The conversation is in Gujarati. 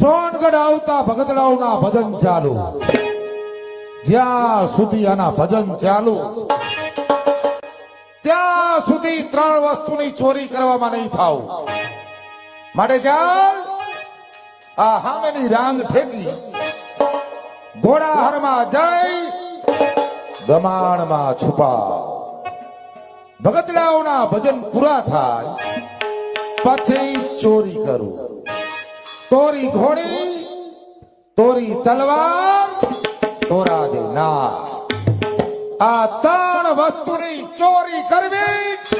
સોનગઢ આવતા ભગતડાઓના ભજન ચાલુ, જ્યાં સુધી આના ભજન ચાલુ ત્યાં સુધી ત્રણ વસ્તુની ચોરી કરવામાં નહીં થાવ. માટે ચાલ આ હામેની રાંગ ઠેકી ઘોડાહરમાં જઈ ગમાણમાં છુપા. ભગતડાઓના ભજન પૂરા થાય પછી ચોરી કરું. તોરી ઘોડી, તોરી તલવાર, તોરા દે ના, આ ત્રણ વસ્તુની ચોરી કરવી